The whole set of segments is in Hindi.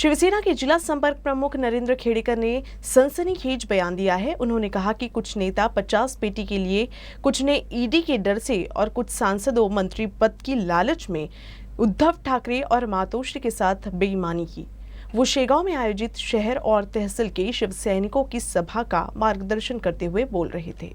शिवसेना के जिला संपर्क प्रमुख नरेंद्र खेड़ेकर ने सनसनीखेज बयान दिया है। उन्होंने कहा कि कुछ नेता 50 पेटी के लिए, कुछ ने ईडी के डर से और कुछ सांसदों मंत्री पद की लालच में उद्धव ठाकरे और मातोश्री के साथ बेईमानी की। वो शेगांव में आयोजित शहर और तहसील के शिव सैनिकों की सभा का मार्गदर्शन करते हुए बोल रहे थे।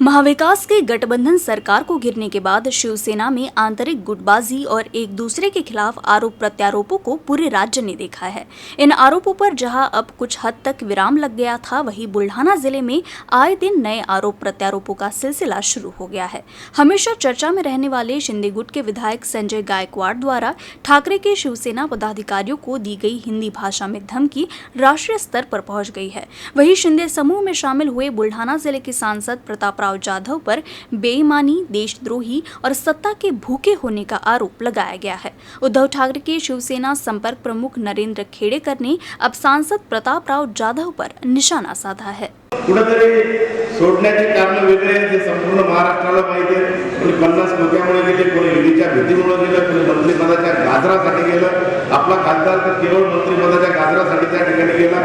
महाविकास के गठबंधन सरकार को गिरने के बाद शिवसेना में आंतरिक गुटबाजी और एक दूसरे के खिलाफ आरोप प्रत्यारोपों को पूरे राज्य ने देखा है। इन आरोपों पर जहां अब कुछ हद तक विराम लग गया था, वहीं बुल्ढाना जिले में आए दिन नए आरोप प्रत्यारोपों का सिलसिला शुरू हो गया है। हमेशा चर्चा में रहने वाले शिंदे गुट के विधायक संजय गायकवाड़ द्वारा ठाकरे के शिवसेना पदाधिकारियों को दी गई हिंदी भाषा में धमकी राष्ट्रीय स्तर पर पहुंच गई है। वहीं शिंदे समूह में शामिल हुए बुल्ढाना जिले के सांसद प्रताप राव जाधव पर बेईमानी, देशद्रोही और सत्ता के भूखे होने का आरोप लगाया गया है। उद्धव ठाकरे के शिवसेना संपर्क प्रमुख नरेंद्र खेड़ेकर ने अब सांसद प्रताप राव जाधव पर निशाना साधा है। कुठेतरी सोडण्याचे कारण वेगळे आहेत, हे संपूर्ण महाराष्ट्राला माहिती आहे। कोणी 50 कोट्यामुळे गेले, कोणी ईडीच्या भीतीमुळे गेलं, कोणी मंत्रिपदाच्या गाजरासाठी गेलं। आपला खासदार तर केवळ मंत्रिपदाच्या गाजरासाठी त्या ठिकाणी गेला।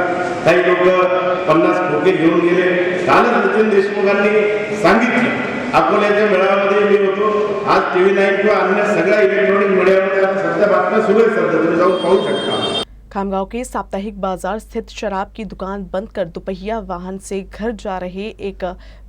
काही लोक 50 खोके घेऊन गेले। कालच नितीन देशमुखांनी सांगितलं, अकोल्याच्या मेळाव्यामध्ये मी होतो। आज TV9 किंवा अन्य सगळ्या इलेक्ट्रॉनिक मीडियामध्ये आता सध्या बातम्या सुरू आहेत, सध्या तुम्ही जाऊन पाहू शकता। खामगांव के साप्ताहिक बाजार स्थित शराब की दुकान बंद कर दुपहिया वाहन से घर जा रहे एक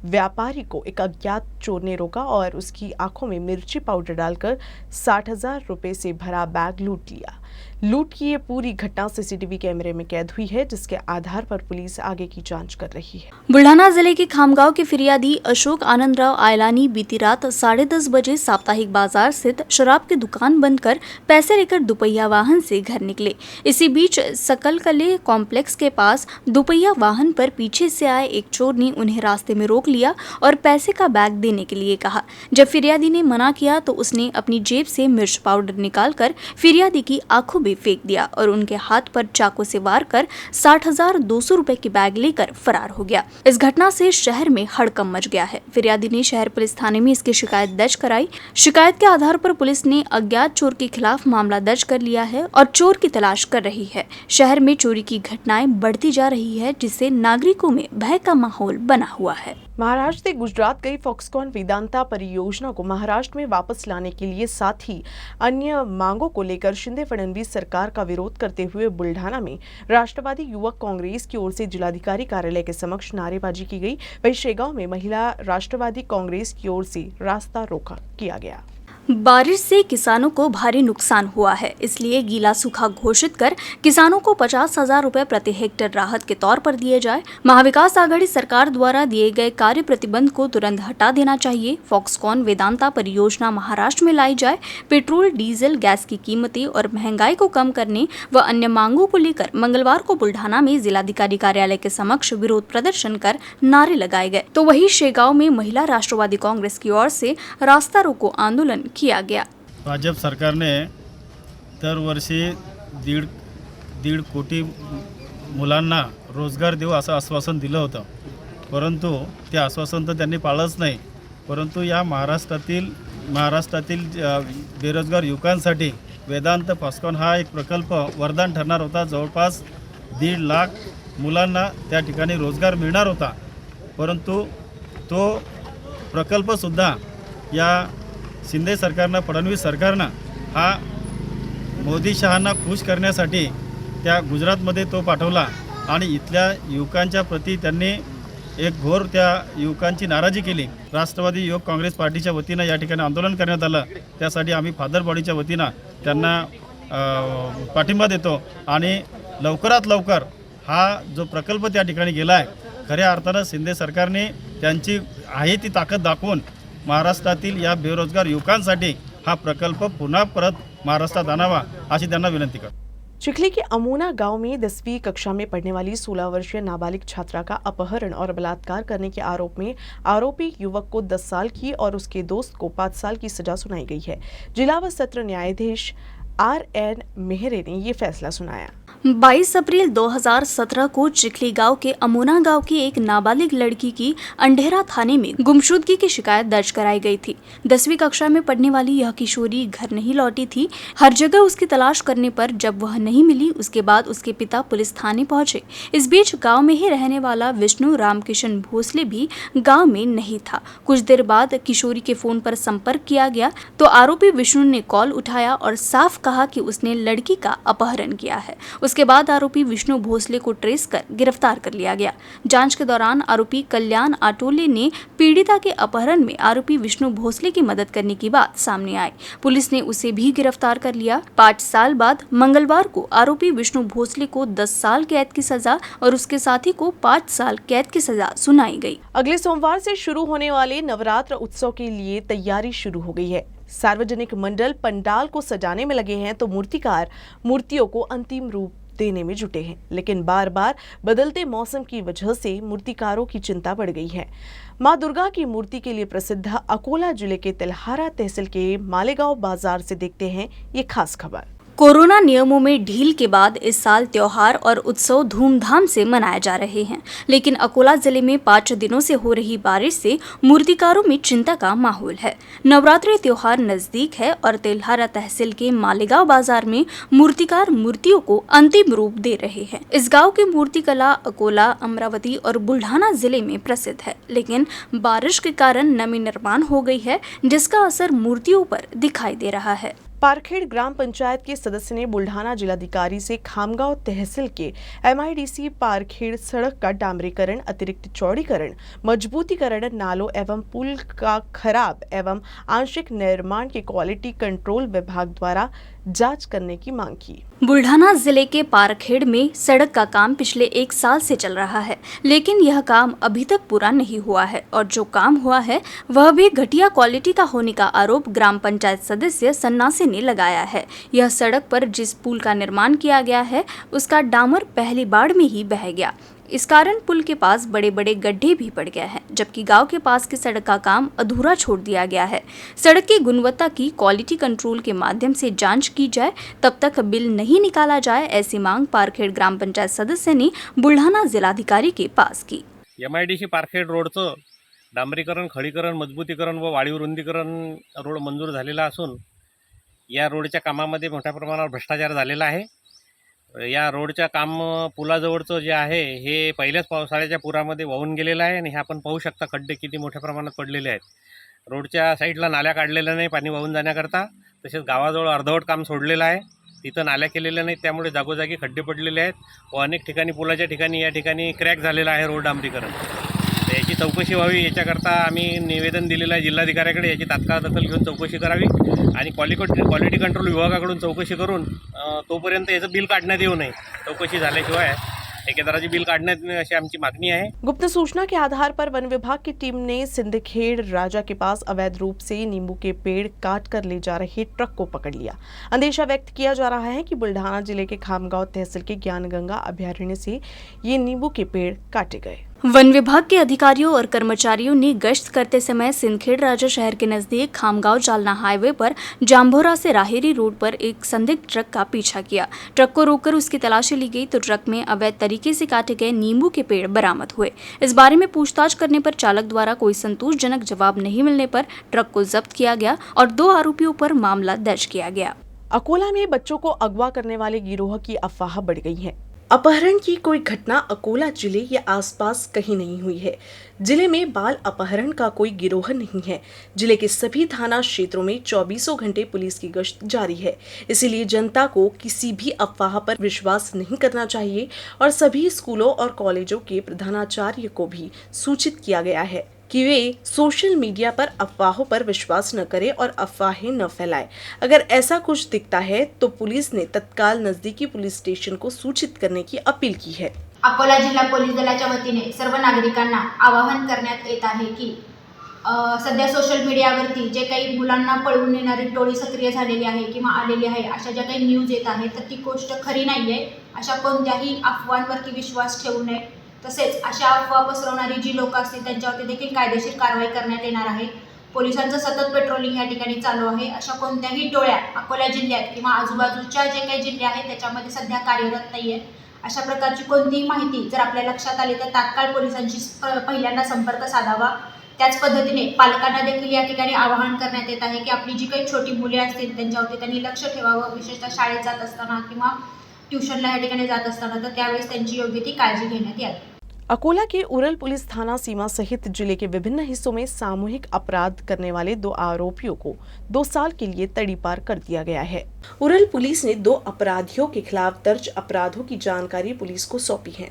व्यापारी को एक अज्ञात चोर ने रोका और उसकी आंखों में मिर्ची पाउडर डालकर 60,000 रुपए से भरा बैग लूट लिया। लूट की ये पूरी घटना सीसीटीवी कैमरे में कैद हुई है, जिसके आधार पर पुलिस आगे की जांच कर रही है। बुल्ढाना जिले के खामगांव के फिरियादी अशोक आनंदराव आयलानी बीती रात 10:30 बजे साप्ताहिक बाजार स्थित शराब की दुकान बंद कर पैसे लेकर दुपहिया वाहन से घर निकले। इसी बीच सकलकले कॉम्प्लेक्स के पास दुपहिया वाहन पर पीछे से आए एक चोर ने उन्हें रास्ते में रोक लिया और पैसे का बैग देने के लिए कहा। जब फिरियादी ने मना किया तो उसने अपनी जेब से मिर्च पाउडर निकालकर फिरियादी की आंखों में फेंक दिया और उनके हाथ पर चाकू से वार कर 60,200 रुपए की बैग लेकर फरार हो गया। इस घटना से शहर में हड़कंप मच गया है। फिरियादी ने शहर पुलिस थाने में इसकी शिकायत दर्ज कराई। शिकायत के आधार पर पुलिस ने अज्ञात चोर के खिलाफ मामला दर्ज कर लिया है और चोर की तलाश कर रही है। शहर में चोरी की घटनाएं बढ़ती जा रही है, जिससे नागरिकों में भय का माहौल बना हुआ है। महाराष्ट्र से गुजरात गई फॉक्सकॉन वेदांता परियोजना को महाराष्ट्र में वापस लाने के लिए साथ ही अन्य मांगों को लेकर शिंदे फडणवीस सरकार का विरोध करते हुए बुल्ढाना में राष्ट्रवादी युवक कांग्रेस की ओर से जिलाधिकारी कार्यालय के समक्ष नारेबाजी की गई। वहीं शेगांव में महिला राष्ट्रवादी कांग्रेस की ओर से रास्ता रोका किया गया। बारिश से किसानों को भारी नुकसान हुआ है, इसलिए गीला सूखा घोषित कर किसानों को 50,000 रुपए प्रति हेक्टेयर राहत के तौर पर दिए जाए। महाविकास आघाड़ी सरकार द्वारा दिए गए कार्य प्रतिबंध को तुरंत हटा देना चाहिए। फॉक्सकॉन वेदांता परियोजना महाराष्ट्र में लाई जाए। पेट्रोल, डीजल, गैस की कीमतें और महंगाई को कम करने व अन्य मांगों को लेकर मंगलवार को बुल्ढाना में जिलाधिकारी कार्यालय के समक्ष विरोध प्रदर्शन कर नारे लगाए गए। तो वहीं शेगांव में महिला राष्ट्रवादी कांग्रेस की ओर से रास्ता रोको आंदोलन किया गया। भाजप सरकारने दरवर्षी दीड कोटी मुलांना रोजगार देऊ असं आश्वासन दिलं होतं, परंतु ते आश्वासन तर त्यांनी पाळलंच नाही। परंतु या महाराष्ट्रातील बेरोजगार युवकांसाठी वेदांत फॉक्सकॉन हा एक प्रकल्प वरदान ठरणार होता। जवळपास 1.5 लाख मुलांना त्या ठिकाणी रोजगार मिळणार होता, परंतु तो प्रकल्पसुद्धा या शिंदे सरकारनं, फडणवीस सरकारनं हा मोदी शहांना खुश करण्यासाठी त्या गुजरातमध्ये तो पाठवला आणि इथल्या युवकांच्या प्रती त्यांनी एक घोर त्या युवकांची नाराजी केली। राष्ट्रवादी युवक काँग्रेस पार्टीच्या वतीनं या ठिकाणी आंदोलन करण्यात आलं। त्यासाठी आम्ही फादर बॉडीच्या वतीनं त्यांना पाठिंबा देतो आणि लवकरात लवकर हा जो प्रकल्प त्या ठिकाणी गेला आहे, खऱ्या अर्थानं शिंदे सरकारने त्यांची आहे ती ताकद दाखवून महाराष्ट्रातील या बेरोजगार युवकांसाठी हा प्रकल्प पुन्हा परत महाराष्ट्रात आणावा अशी त्यांना विनंती करतो। चिखली के अमोना गांव में 10वीं कक्षा में पढ़ने वाली 16 वर्षीय नाबालिग छात्रा का अपहरण और बलात्कार करने के आरोप में आरोपी युवक को 10 साल की और उसके दोस्त को 5 साल की सजा सुनाई गई है। जिला व सत्र न्यायाधीश RN मेहरे ने ये फैसला सुनाया। 22 अप्रैल 2017 को चिखली गांव के अमोना गांव की एक नाबालिग लड़की की अंधेरा थाने में गुमशुदगी की शिकायत दर्ज कराई गई थी। 10वीं कक्षा में पढ़ने वाली यह किशोरी घर नहीं लौटी थी। हर जगह उसकी तलाश करने पर जब वह नहीं मिली, उसके बाद उसके पिता पुलिस थाने पहुंचे। इस बीच गांव में ही रहने वाला विष्णु रामकिशन भोसले भी गांव में नहीं था। कुछ देर बाद किशोरी के फोन पर संपर्क किया गया तो आरोपी विष्णु ने कॉल उठाया और साफ कहा कि उसने लड़की का अपहरण किया है। उसके बाद आरोपी विष्णु भोसले को ट्रेस कर गिरफ्तार कर लिया गया। जांच के दौरान आरोपी कल्याण आटोले ने पीड़िता के अपहरण में आरोपी विष्णु भोसले की मदद करने की बात सामने आई। पुलिस ने उसे भी गिरफ्तार कर लिया। 5 साल बाद मंगलवार को आरोपी विष्णु भोसले को 10 साल कैद की सजा और उसके साथी को 5 साल कैद की सजा सुनाई गई। अगले सोमवार से शुरू होने वाले नवरात्र उत्सव के लिए तैयारी शुरू हो गई है। सार्वजनिक मंडल पंडाल को सजाने में लगे हैं तो मूर्तिकार मूर्तियों को अंतिम रूप देने में जुटे हैं, लेकिन बार बार बदलते मौसम की वजह से मूर्तिकारों की चिंता बढ़ गई है। मां दुर्गा की मूर्ति के लिए प्रसिद्ध अकोला जिले के तेल्हारा तहसील के मालेगांव बाजार से देखते हैं ये खास खबर। कोरोना नियमों में ढील के बाद इस साल त्योहार और उत्सव धूमधाम से मनाए जा रहे हैं, लेकिन अकोला जिले में 5 दिनों से हो रही बारिश से मूर्तिकारों में चिंता का माहौल है। नवरात्रि त्योहार नजदीक है और तेल्हारा तहसील के मालेगांव बाजार में मूर्तिकार मूर्तियों को अंतिम रूप दे रहे हैं। इस गांव की मूर्ति कला अकोला, अमरावती और बुल्ढाना जिले में प्रसिद्ध है, लेकिन बारिश के कारण नमी निर्माण हो गई है, जिसका असर मूर्तियों पर दिखाई दे रहा है। पारखेड़ ग्राम पंचायत के सदस्य ने बुल्ढाना जिलाधिकारी से खामगांव तहसील के MIDC पारखेड़ सड़क का डामरीकरण, अतिरिक्त चौड़ीकरण, मजबूतीकरण, नालों एवं पुल का खराब एवं आंशिक निर्माण की क्वालिटी कंट्रोल विभाग द्वारा जांच करने की मांग की। बुल्ढाना जिले के पारखेड़ में सड़क का काम पिछले 1 साल से चल रहा है, लेकिन यह काम अभी तक पूरा नहीं हुआ है और जो काम हुआ है वह भी घटिया क्वालिटी का होने का आरोप ग्राम पंचायत सदस्य सन्नासी ने लगाया है। यह सड़क पर जिस पुल का निर्माण किया गया है उसका डामर पहली बाढ़ में ही बह गया। इस कारण पुल के पास बड़े बड़े गड्ढे भी पड़ गए हैं, जबकि गांव के पास की सड़क का काम अधूरा छोड़ दिया गया है। सड़क की गुणवत्ता की क्वालिटी कंट्रोल के माध्यम से जांच की जाए, तब तक बिल नहीं निकाला जाए, ऐसी मांग पारखेड़ ग्राम पंचायत सदस्य ने बुल्ढाना जिलाधिकारी के पास की। MIDC पारखेड रोडचं डांबरीकरण, खडीकरण, मजबूतीकरण व वाढीव रुंदीकरण रोड मंजूर झालेला असून या रोडच्या कामामध्ये मोठ्या प्रमाणावर भ्रष्टाचार झालेला आहे। या रोडच्या काम पुलाजवळचं जे आहे हे पहिल्याच पावसाळ्याच्या पुरामध्ये वाहून गेलेलं आहे आणि हे आपण पाहू शकता खड्डे किती मोठ्या प्रमाणात पडलेले आहेत। रोडच्या साईडला नाल्या काढलेल्या नाही पाणी वाहून जाण्याकरता, तसेच गावाजवळ अर्धवट काम सोडलेलं आहे, तिथं नाल्या केलेल्या नाहीत, त्यामुळे जागोजागी खड्डे पडलेले आहेत व अनेक ठिकाणी पुलाच्या ठिकाणी या ठिकाणी क्रॅक झालेला आहे रोड डांबरीकरण। तर याची चौकशी व्हावी याच्याकरता आम्ही निवेदन दिलेलं आहे जिल्हाधिकाऱ्याकडे, याची तात्काळ दखल घेऊन चौकशी करावी आणि क्वालिटी कंट्रोल विभागाकडून चौकशी करून तोपर्यंत याचं बिल काढण्यात येऊ नये, चौकशी झाल्याशिवाय ठेकेदाराची बिल काढण्यात अशी आमची मागणी आहे। गुप्त सूचना के आधार पर वन विभाग की टीम ने सिंदखेड़ राजा के पास अवैध रूप से नींबू के पेड़ काट कर ले जा रहे ट्रक को पकड़ लिया। अंदेशा व्यक्त किया जा रहा है कि बुल्ढाना जिले के खामगांव तहसील के ज्ञानगंगा अभयारण्य से ये नींबू के पेड़ काटे गए। वन विभाग के अधिकारियों और कर्मचारियों ने गश्त करते समय सिंदखेड़ राजा शहर के नजदीक खामगांव जालना हाईवे पर जाम्भोरा से राहेरी रोड पर एक संदिग्ध ट्रक का पीछा किया। ट्रक को रोककर उसकी तलाशी ली गई तो ट्रक में अवैध तरीके से काटे गए नींबू के पेड़ बरामद हुए। इस बारे में पूछताछ करने पर चालक द्वारा कोई संतोषजनक जवाब नहीं मिलने पर ट्रक को जब्त किया गया और 2 आरोपियों पर मामला दर्ज किया गया। अकोला में बच्चों को अगवा करने वाले गिरोह की अफवाह बढ़ गई है। अपहरण की कोई घटना अकोला जिले या आसपास कहीं नहीं हुई है। जिले में बाल अपहरण का कोई गिरोह नहीं है। जिले के सभी थाना क्षेत्रों में 24 घंटे पुलिस की गश्त जारी है। इसीलिए जनता को किसी भी अफवाह पर विश्वास नहीं करना चाहिए और सभी स्कूलों और कॉलेजों के प्रधानाचार्य को भी सूचित किया गया है कि वे सोशल मीडिया पर अफवाहों पर विश्वास न करें और अफवाहें न फैलाएं। अगर ऐसा कुछ दिखता है तो पुलिस ने तत्काल नजदीकी पुलिस स्टेशन को सूचित करने की अपील की है। अकोला जिल्हा पोलीस दलाच्या वतीने सर्व नागरिकांना आवाहन करण्यात येत आहे की सध्या सोशल मीडियावरती जे काही मुलांना पळवून नेणारी टोळी सक्रिय झालेली आहे किंवा आलेली आहे, अशा ज्या काही न्यूज येत आहेत तर ती गोष्ट खरी नाही आहे। अशा कोणत्याही अफवांवरती विश्वास ठेवू नये। तसेच अशा अफवा पसरवणारी जी लोक असतील त्यांच्यावरती देखील कायदेशीर कारवाई करण्यात येणार आहे। पोलिसांचं सतत पेट्रोलिंग या ठिकाणी चालू आहे. अशा कोणत्याही टोळ्या अकोला जिल्ह्यात किंवा आजूबाजूच्या जे काही जिल्हे आहेत त्याच्यामध्ये सध्या कार्यरत नाही आहेत. अशा प्रकारची कोणतीही माहिती जर आपल्या लक्षात आली तर तात्काळ पोलिसांशी पहिल्यांदा संपर्क साधावा. त्याच पद्धतीने पालकांना देखील या ठिकाणी आवाहन करण्यात येत आहे की आपली जी काही छोटी मुले असतील त्यांच्यावरती त्यांनी लक्ष ठेवावं, विशेषतः शाळेत जात असताना किंवा ट्यूशनला या ठिकाणी जात असताना, तर त्यावेळेस त्यांची योग्य ती काळजी घेण्यात यावी. अकोला के उरल पुलिस थाना सीमा सहित जिले के विभिन्न हिस्सों में सामूहिक अपराध करने वाले 2 आरोपियों को 2 साल के लिए तड़ीपार कर दिया गया है. उरल पुलिस ने 2 अपराधियों के खिलाफ दर्ज अपराधों की जानकारी पुलिस को सौंपी है.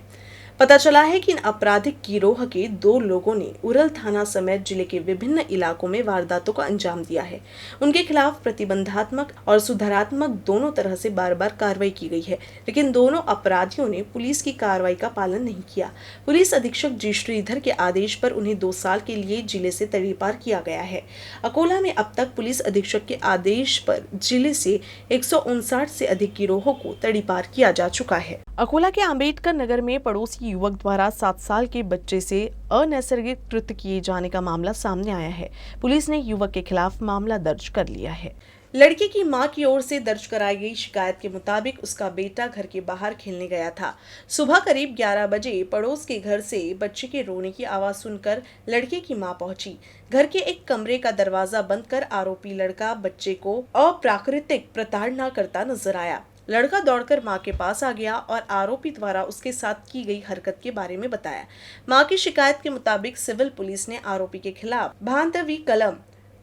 पता चला है कि इन आपराधिक गिरोह के 2 लोगों ने उरल थाना समेत जिले के विभिन्न इलाकों में वारदातों को अंजाम दिया है. उनके खिलाफ प्रतिबंधात्मक और सुधारात्मक दोनों तरह से बार-बार कार्रवाई की गई है, लेकिन दोनों अपराधियों ने पुलिस की कार्रवाई का पालन नहीं किया. पुलिस अधीक्षक जी श्रीधर के आदेश पर उन्हें 2 साल के लिए जिले से तड़ीपार किया गया है. अकोला में अब तक पुलिस अधीक्षक के आदेश पर जिले से 159 से अधिक गिरोहों को तड़ीपार किया जा चुका है. अकोला के अंबेडकर नगर में पड़ोसी युवक द्वारा 7 साल के बच्चे से अनैसर्गिक कृत्य किए जाने का मामला सामने आया है. पुलिस ने युवक के खिलाफ मामला दर्ज कर लिया है. लड़के की मां की ओर से दर्ज कराई गई शिकायत के मुताबिक उसका बेटा घर के बाहर खेलने गया था. सुबह करीब 11 बजे पड़ोस के घर से बच्चे के रोने की आवाज सुनकर लड़के की मां पहुंची. घर के एक कमरे का दरवाजा बंद कर आरोपी लड़का बच्चे को अप्राकृतिक प्रताड़ना करता नजर आया. लड़का दौड़कर मां के पास आ गया और आरोपी द्वारा उसके साथ की गई हरकत के बारे में बताया. मां की शिकायत के मुताबिक सिविल पुलिस ने आरोपी के खिलाफ भांतवी कलम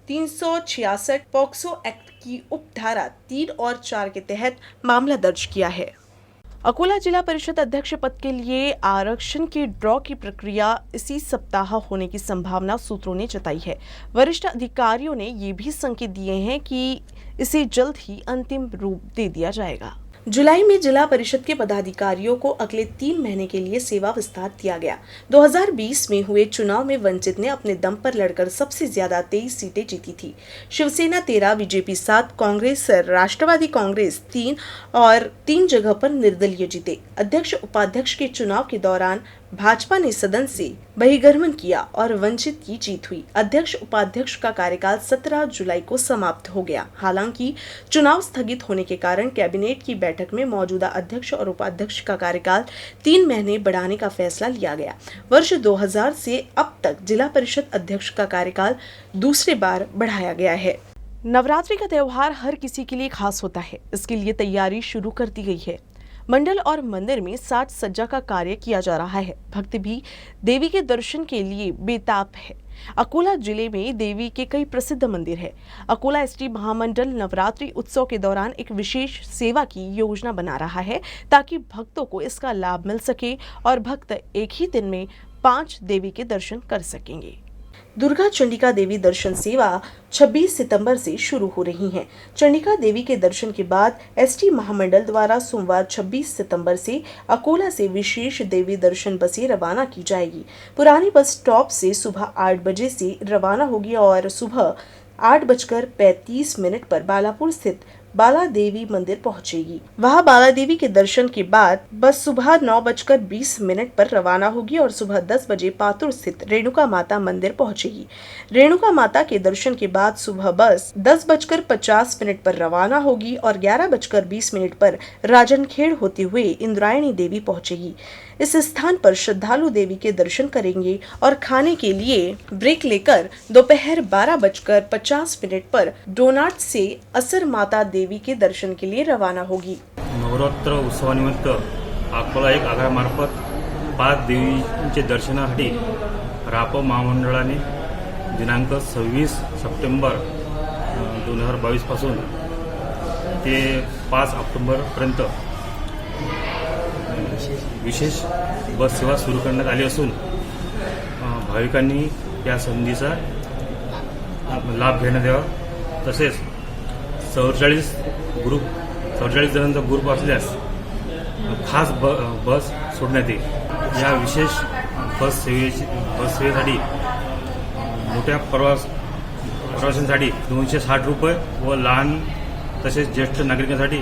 366 पॉक्सो एक्ट की उपधारा 3 और 4 के तहत मामला दर्ज किया है. अकोला जिला परिषद अध्यक्ष पद के लिए आरक्षण के ड्रॉ की प्रक्रिया इसी सप्ताह होने की संभावना सूत्रों ने जताई है. वरिष्ठ अधिकारियों ने ये भी संकेत दिए हैं कि इसे जल्द ही अंतिम रूप दे दिया जाएगा. जुलाई में जिला परिषद के पदाधिकारियों को अगले 3 महीने के लिए सेवा विस्तार दिया गया. 2020 में हुए चुनाव में वंचित ने अपने दम पर लड़कर सबसे ज्यादा 23 सीटें जीती थी. शिवसेना 13, बीजेपी 7, कांग्रेस, राष्ट्रवादी कांग्रेस 3 और 3 जगह पर निर्दलीय जीते. अध्यक्ष उपाध्यक्ष के चुनाव के दौरान भाजपा ने सदन से बहिर्गमन किया और वंचित की जीत हुई. अध्यक्ष उपाध्यक्ष का कार्यकाल 17 जुलाई को समाप्त हो गया. हालांकि चुनाव स्थगित होने के कारण कैबिनेट की बैठक में मौजूदा अध्यक्ष और उपाध्यक्ष का कार्यकाल 3 महीने बढ़ाने का फैसला लिया गया. वर्ष 2000 से अब तक जिला परिषद अध्यक्ष का कार्यकाल दूसरी बार बढ़ाया गया है. नवरात्रि का त्योहार हर किसी के लिए खास होता है. इसके लिए तैयारी शुरू कर दी गई है. मंडल और मंदिर में साज सज्जा का कार्य किया जा रहा है. भक्त भी देवी के दर्शन के लिए बेताब है. अकोला जिले में देवी के कई प्रसिद्ध मंदिर है. अकोला एसटी महामंडल नवरात्रि उत्सव के दौरान एक विशेष सेवा की योजना बना रहा है ताकि भक्तों को इसका लाभ मिल सके और भक्त एक ही दिन में 5 देवी के दर्शन कर सकेंगे. दुर्गा चंडिका देवी दर्शन सेवा 26 सितंबर से शुरू हो रही है. चंडिका देवी के दर्शन के बाद एसटी महामंडल द्वारा सोमवार 26 सितंबर से अकोला से विशेष देवी दर्शन बसें रवाना की जाएगी. पुरानी बस स्टॉप से सुबह 8 बजे से रवाना होगी और सुबह 8:35 पर बालापुर स्थित बाला देवी मंदिर पहुंचेगी. वहां बाला देवी के दर्शन के बाद बस सुबह 9:20 पर रवाना होगी और सुबह 10 बजे पातुर स्थित रेणुका माता मंदिर पहुंचेगी. रेणुका माता के दर्शन के बाद सुबह बस 10:50 पर रवाना होगी और 11:20 पर राजनखेड़ होते हुए इंद्रायणी देवी पहुंचेगी. इस स्थान पर श्रद्धालु देवी के दर्शन करेंगे और खाने के लिए ब्रेक लेकर दोपहर 12:50 पर डोनाट से असर माता देवी के दर्शन के लिए रवाना होगी. नवरात्र उत्सवानिमित्त अकोला एक आघाडीमार्फत 5 देवींचे दर्शनासाठी राप महामंडळाने दिनांक 26 सप्टेंबर 2022 पासून ते 5 ऑक्टोबरपर्यंत विशेष बस सेवा सुरू करण्यात आली असून भाविकांनी या संधीचा लाभ घेण्यात यावा. तसेच 44 जणांचा ग्रुप असल्यास खास बस सोडण्यात येईल. या विशेष बस सेवेसाठी मोठ्या प्रवाशांसाठी 260 रुपये व लहान तसेच ज्येष्ठ नागरिकांसाठी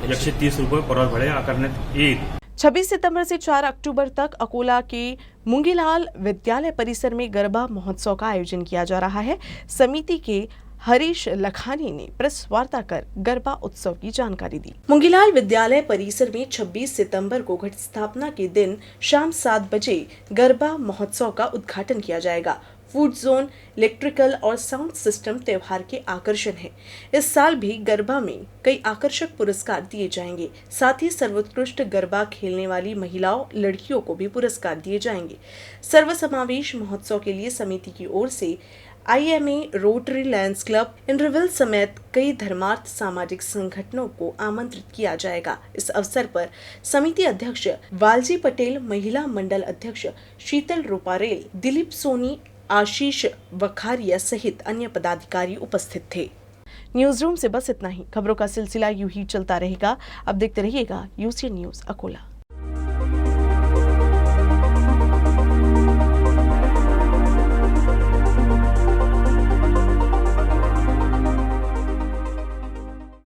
130 रुपये प्रवास भाडे आकारण्यात येईल. 26 सितंबर से 4 अक्टूबर तक अकोला के मुंगीलाल विद्यालय परिसर में गरबा महोत्सव का आयोजन किया जा रहा है। समिति के हरीश लखानी ने प्रेस वार्ता कर गरबा उत्सव की जानकारी दी। मुंगीलाल विद्यालय परिसर में 26 सितंबर को घट स्थापना के दिन शाम 7 बजे गरबा महोत्सव का उद्घाटन किया जाएगा। फूड जोन, इलेक्ट्रिकल और साउंड सिस्टम त्योहार के आकर्षण है। इस साल भी गरबा में कई आकर्षक पुरस्कार दिए जाएंगे। साथ ही सर्वोत्कृष्ट गरबा खेलने वाली महिलाओं, लड़कियों को भी पुरस्कार दिए जाएंगे। सर्वसमावेश महोत्सव के लिए समिति की ओर से IMA, rotary Lions club, interval समेत कई धर्मार्थ सामाजिक संगठनों को आमंत्रित किया जाएगा। इस अवसर पर समिति अध्यक्ष वालजी पटेल, महिला मंडल अध्यक्ष शीतल रूपारेल, दिलीप सोनी, आशीष वखारिया सहित अन्य पदाधिकारी उपस्थित थे। न्यूज रूम से बस इतना ही। खबरों का सिलसिला यूं ही चलता रहेगा। अब देखते रहिएगा UCN न्यूज अकोला।